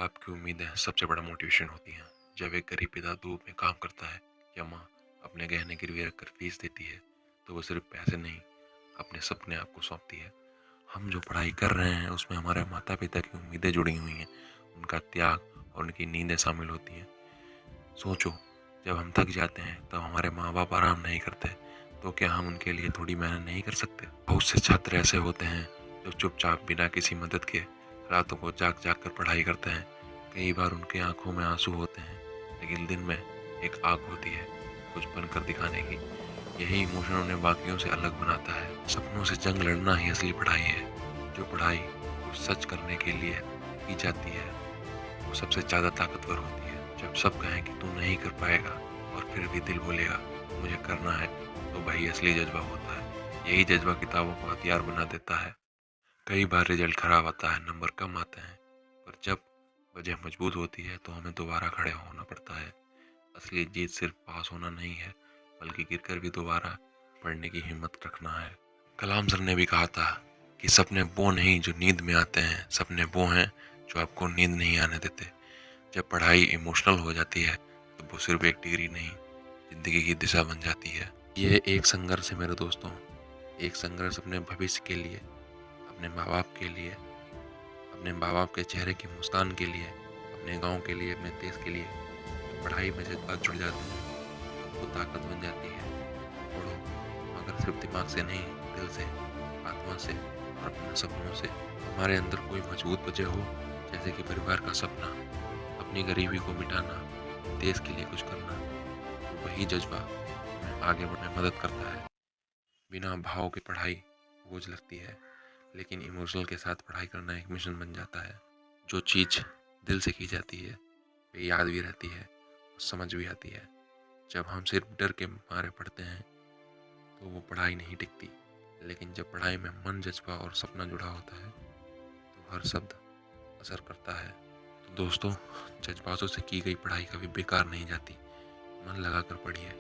बाप की उम्मीदें सबसे बड़ा मोटिवेशन होती हैं। जब एक गरीब पिता धूप में काम करता है या माँ अपने गहने गिरवी रखकर फीस देती है, तो वो सिर्फ पैसे नहीं, अपने सपने आपको सौंपती है। हम जो पढ़ाई कर रहे हैं उसमें हमारे माता पिता की उम्मीदें जुड़ी हुई हैं, उनका त्याग और उनकी नींदें शामिल होती हैं। सोचो, जब हम थक जाते हैं तब हमारे माँ बाप आराम नहीं करते, तो क्या हम उनके लिए थोड़ी मेहनत नहीं कर सकते? बहुत से छात्र ऐसे होते हैं जो चुपचाप बिना किसी मदद के रातों को जाग जाग कर पढ़ाई करते हैं। कई बार उनके आंखों में आंसू होते हैं, लेकिन दिन में एक आग होती है कुछ बनकर दिखाने की। यही इमोशन उन्हें बाकियों से अलग बनाता है। सपनों से जंग लड़ना ही असली पढ़ाई है। जो पढ़ाई को सच करने के लिए की जाती है वो सबसे ज़्यादा ताकतवर होती है। जब सब कहें कि तू नहीं कर पाएगा और फिर भी दिल बोलेगा मुझे करना है, तो वही असली जज्बा होता है। यही जज्बा किताबों को हथियार बना देता है। कई बार रिजल्ट खराब आता है, नंबर कम आते हैं, पर जब वजह मजबूत होती है तो हमें दोबारा खड़े होना पड़ता है। असली जीत सिर्फ पास होना नहीं है, बल्कि गिरकर भी दोबारा पढ़ने की हिम्मत रखना है। कलाम सर ने भी कहा था कि सपने वो नहीं जो नींद में आते हैं, सपने वो हैं जो आपको नींद नहीं आने देते। जब पढ़ाई इमोशनल हो जाती है तो वो सिर्फ एक डिग्री नहीं, जिंदगी की दिशा बन जाती है। ये एक संघर्ष है मेरे दोस्तों, एक संघर्ष अपने भविष्य के लिए, अपने माँ बाप के लिए, अपने माँ बाप के चेहरे की मुस्कान के लिए, अपने गांव के लिए, अपने देश के लिए। जब पढ़ाई में जज्बात जुड़ जाते हैं तो ताकत बन जाती है। पढ़ो, मगर सिर्फ दिमाग से नहीं, दिल से, आत्मा से और अपने सपनों से। हमारे अंदर कोई मजबूत वजह हो, जैसे कि परिवार का सपना, अपनी गरीबी को मिटाना, देश के लिए कुछ करना, तो वही जज्बा हमें आगे बढ़ने में मदद करता है। बिना भाव की पढ़ाई बोझ लगती है, लेकिन इमोशनल के साथ पढ़ाई करना एक मिशन बन जाता है। जो चीज़ दिल से की जाती है वे याद भी रहती है और समझ भी आती है। जब हम सिर्फ डर के मारे पढ़ते हैं तो वो पढ़ाई नहीं टिकती, लेकिन जब पढ़ाई में मन, जज्बा और सपना जुड़ा होता है तो हर शब्द असर करता है। तो दोस्तों, जज्बातों से की गई पढ़ाई कभी बेकार नहीं जाती। मन लगाकर पढ़िए।